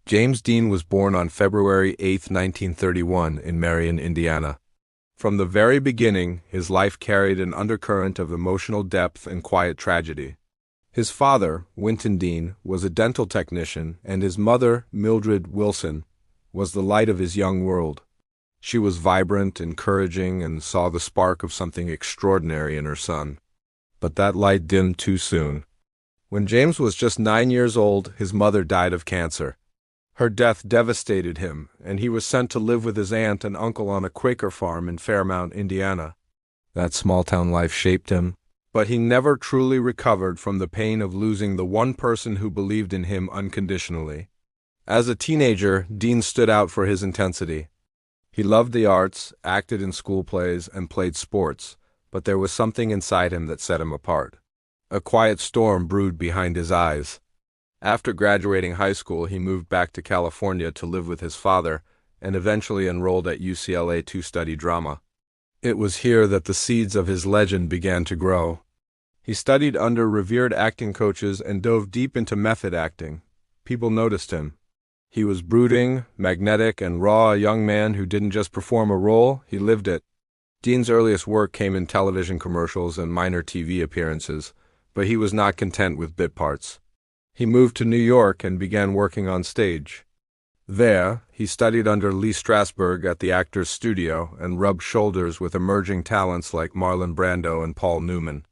James Dean was born on February 8, 1931, in Marion, Indiana. From the very beginning, his life carried an undercurrent of emotional depth and quiet tragedy. His father, Winton Dean, was a dental technician, and his mother, Mildred Wilson, was the light of his young world. She was vibrant, encouraging, and saw the spark of something extraordinary in her son. But that light dimmed too soon. When James was just 9 years old, his mother died of cancer. Her death devastated him, and he was sent to live with his aunt and uncle on a Quaker farm in Fairmount, Indiana. That small-town life shaped him, but he never truly recovered from the pain of losing the one person who believed in him unconditionally. As a teenager, Dean stood out for his intensity. He loved the arts, acted in school plays, and played sports, but there was something inside him that set him apart. A quiet storm brewed behind his eyes. After graduating high school, he moved back to California to live with his father and eventually enrolled at UCLA to study drama. It was here that the seeds of his legend began to grow. He studied under revered acting coaches and dove deep into method acting. People noticed him. He was brooding, magnetic, and raw, a young man who didn't just perform a role, he lived it. Dean's earliest work came in television commercials and minor TV appearances, but he was not content with bit parts. He moved to New York and began working on stage. There, he studied under Lee Strasberg at the Actors Studio and rubbed shoulders with emerging talents like Marlon Brando and Paul Newman.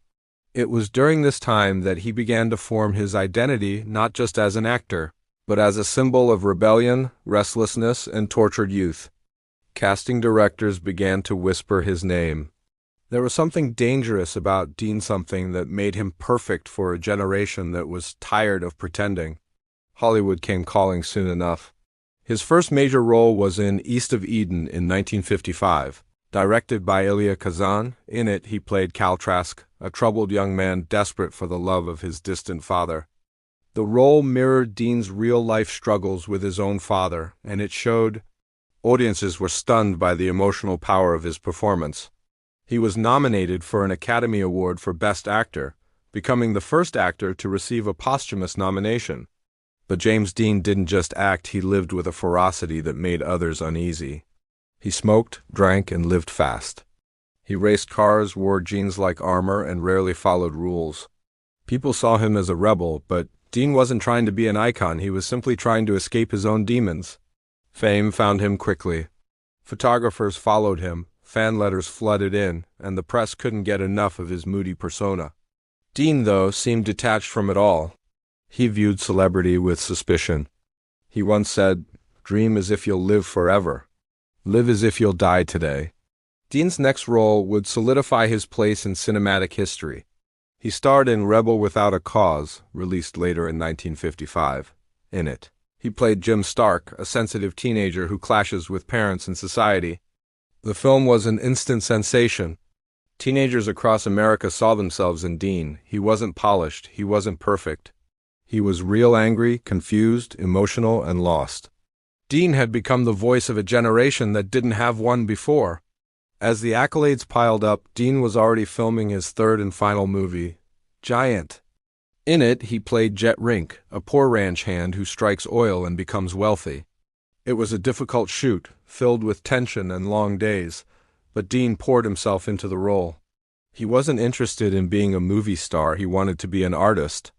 It was during this time that he began to form his identity not just as an actor, but as a symbol of rebellion, restlessness, and tortured youth. Casting directors began to whisper his name. There was something dangerous about Dean, something that made him perfect for a generation that was tired of pretending. Hollywood came calling soon enough. His first major role was in East of Eden in 1955, directed by Elia Kazan. In it, he played Cal Trask, a troubled young man desperate for the love of his distant father. The role mirrored Dean's real-life struggles with his own father, and it showed. Audiences were stunned by the emotional power of his performance. He was nominated for an Academy Award for Best Actor, becoming the first actor to receive a posthumous nomination. But James Dean didn't just act, he lived with a ferocity that made others uneasy. He smoked, drank, and lived fast. He raced cars, wore jeans like armor, and rarely followed rules. People saw him as a rebel, but Dean wasn't trying to be an icon, he was simply trying to escape his own demons. Fame found him quickly. Photographers followed him. Fan letters flooded in, and the press couldn't get enough of his moody persona. Dean, though, seemed detached from it all. He viewed celebrity with suspicion. He once said, "Dream as if you'll live forever. Live as if you'll die today." Dean's next role would solidify his place in cinematic history. He starred in Rebel Without a Cause, released later in 1955. In it, he played Jim Stark, a sensitive teenager who clashes with parents and society. The film was an instant sensation. Teenagers across America saw themselves in Dean. He wasn't polished, he wasn't perfect. He was real, angry, confused, emotional, and lost. Dean had become the voice of a generation that didn't have one before. As the accolades piled up, Dean was already filming his third and final movie, Giant. In it, he played Jet Rink, a poor ranch hand who strikes oil and becomes wealthy. It was a difficult shoot, filled with tension and long days, but Dean poured himself into the role. He wasn't interested in being a movie star, he wanted to be an artist.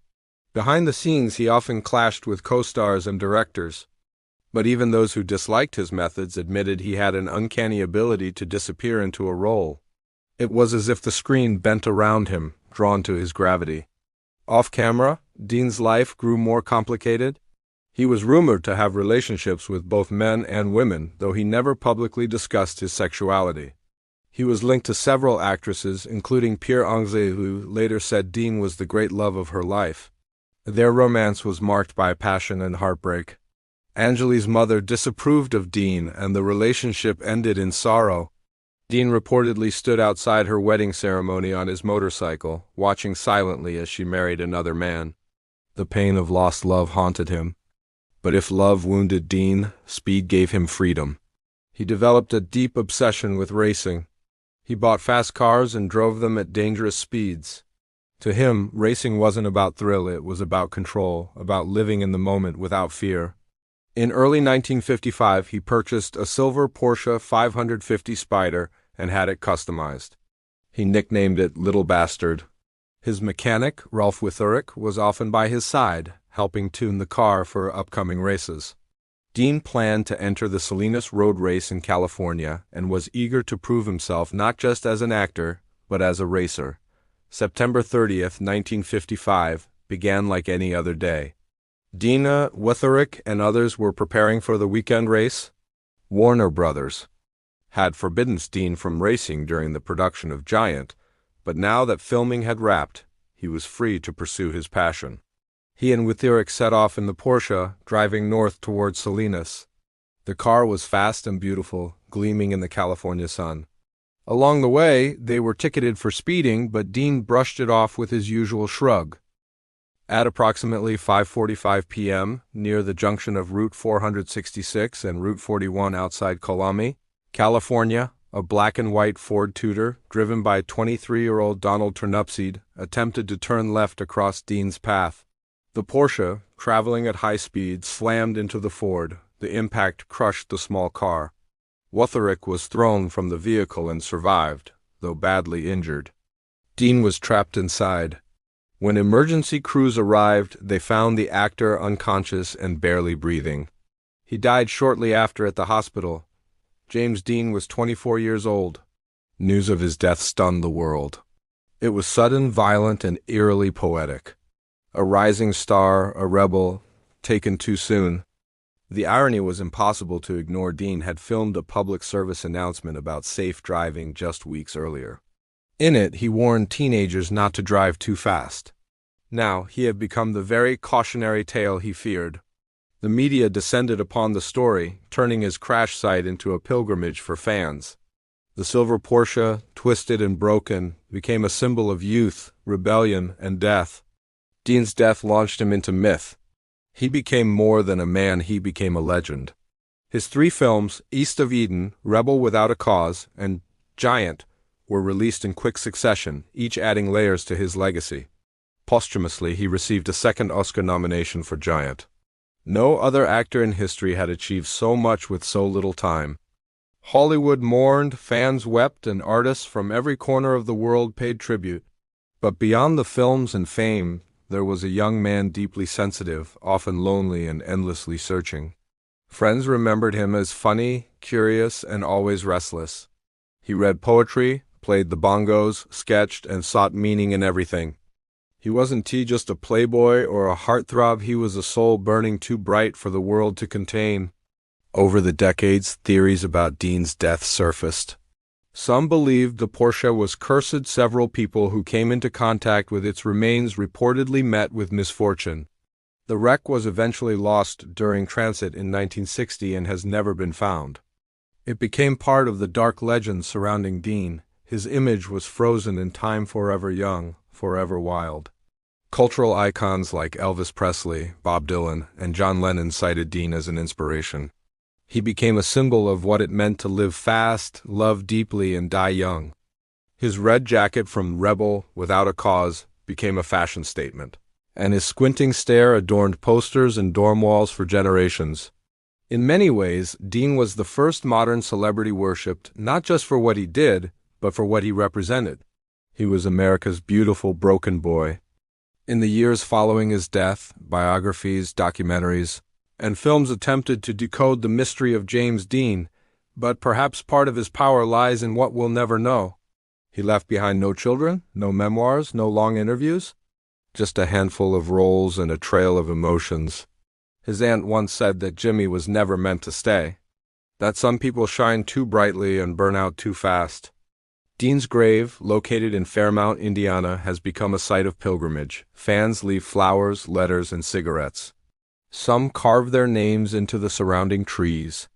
Behind the scenes, he often clashed with co-stars and directors. But even those who disliked his methods admitted he had an uncanny ability to disappear into a role. It was as if the screen bent around him, drawn to his gravity. Off-camera, Dean's life grew more complicated. He was rumored to have relationships with both men and women, though he never publicly discussed his sexuality. He was linked to several actresses, including Pierre Angers, who later said Dean was the great love of her life. Their romance was marked by passion and heartbreak. Angeli's mother disapproved of Dean, and the relationship ended in sorrow. Dean reportedly stood outside her wedding ceremony on his motorcycle, watching silently as she married another man. The pain of lost love haunted him. But if love wounded Dean, speed gave him freedom. He developed a deep obsession with racing. He bought fast cars and drove them at dangerous speeds. To him, racing wasn't about thrill, it was about control, about living in the moment without fear. In early 1955, he purchased a silver Porsche 550 Spider and had it customized. He nicknamed it Little Bastard. His mechanic, Ralph Witherick, was often by his side, helping tune the car for upcoming races. Dean planned to enter the Salinas Road Race in California and was eager to prove himself not just as an actor, but as a racer. September 30th, 1955, began like any other day. Dean Witherick and others were preparing for the weekend race. Warner Brothers had forbidden Dean from racing during the production of Giant, but now that filming had wrapped, he was free to pursue his passion. He and Witherick set off in the Porsche, driving north towards Salinas. The car was fast and beautiful, gleaming in the California sun. Along the way, they were ticketed for speeding, but Dean brushed it off with his usual shrug. At approximately 5:45 p.m., near the junction of Route 466 and Route 41 outside Colami, California, a black and white Ford Tudor, driven by 23-year-old Donald Turnipseed, attempted to turn left across Dean's path. The Porsche, traveling at high speed, slammed into the Ford. The impact crushed the small car. Witherick was thrown from the vehicle and survived, though badly injured. Dean was trapped inside. When emergency crews arrived, they found the actor unconscious and barely breathing. He died shortly after at the hospital. James Dean was 24 years old. News of his death stunned the world. It was sudden, violent, and eerily poetic. A rising star, a rebel, taken too soon. The irony was impossible to ignore. Dean had filmed a public service announcement about safe driving just weeks earlier. In it, he warned teenagers not to drive too fast. Now, he had become the very cautionary tale he feared. The media descended upon the story, turning his crash site into a pilgrimage for fans. The silver Porsche, twisted and broken, became a symbol of youth, rebellion, and death. Dean's death launched him into myth. He became more than a man, he became a legend. His 3 films, East of Eden, Rebel Without a Cause, and Giant, were released in quick succession, each adding layers to his legacy. Posthumously, he received a second Oscar nomination for Giant. No other actor in history had achieved so much with so little time. Hollywood mourned, fans wept, and artists from every corner of the world paid tribute. But beyond the films and fame, there was a young man deeply sensitive, often lonely and endlessly searching. Friends remembered him as funny, curious, and always restless. He read poetry, played the bongos, sketched, and sought meaning in everything. He wasn't just a playboy or a heartthrob, he was a soul burning too bright for the world to contain. Over the decades, theories about Dean's death surfaced. Some believed the Porsche was cursed. Several people who came into contact with its remains reportedly met with misfortune. The wreck was eventually lost during transit in 1960 and has never been found. It became part of the dark legend surrounding Dean. His image was frozen in time, forever young, forever wild. Cultural icons like Elvis Presley, Bob Dylan, and John Lennon cited Dean as an inspiration. He became a symbol of what it meant to live fast, love deeply, and die young. His red jacket from Rebel Without a Cause became a fashion statement, and his squinting stare adorned posters and dorm walls for generations. In many ways, Dean was the first modern celebrity worshipped, not just for what he did, but for what he represented. He was America's beautiful, broken boy. In the years following his death, biographies, documentaries, and films attempted to decode the mystery of James Dean, but perhaps part of his power lies in what we'll never know. He left behind no children, no memoirs, no long interviews, just a handful of roles and a trail of emotions. His aunt once said that Jimmy was never meant to stay, that some people shine too brightly and burn out too fast. Dean's grave, located in Fairmount, Indiana, has become a site of pilgrimage. Fans leave flowers, letters, and cigarettes. Some carve their names into the surrounding trees.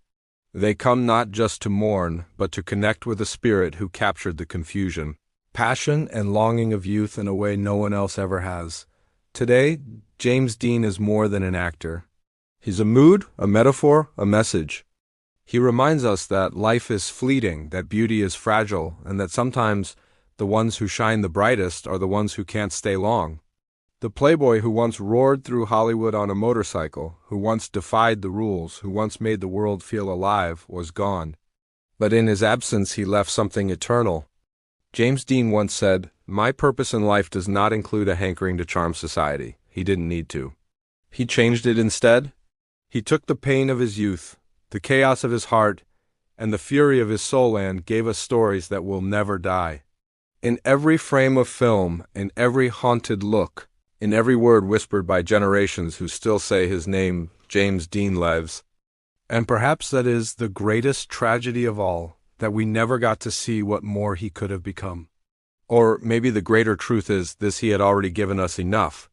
They come not just to mourn, but to connect with a spirit who captured the confusion, passion, and longing of youth in a way no one else ever has. Today, James Dean is more than an actor. He's a mood, a metaphor, a message. He reminds us that life is fleeting, that beauty is fragile, and that sometimes the ones who shine the brightest are the ones who can't stay long. The playboy who once roared through Hollywood on a motorcycle, who once defied the rules, who once made the world feel alive, was gone. But in his absence he left something eternal. James Dean once said, "My purpose in life does not include a hankering to charm society." He didn't need to. He changed it instead. He took the pain of his youth, the chaos of his heart, and the fury of his soul and gave us stories that will never die. In every frame of film, in every haunted look, in every word whispered by generations who still say his name, James Dean lives. And perhaps that is the greatest tragedy of all, that we never got to see what more he could have become. Or maybe the greater truth is this: he had already given us enough.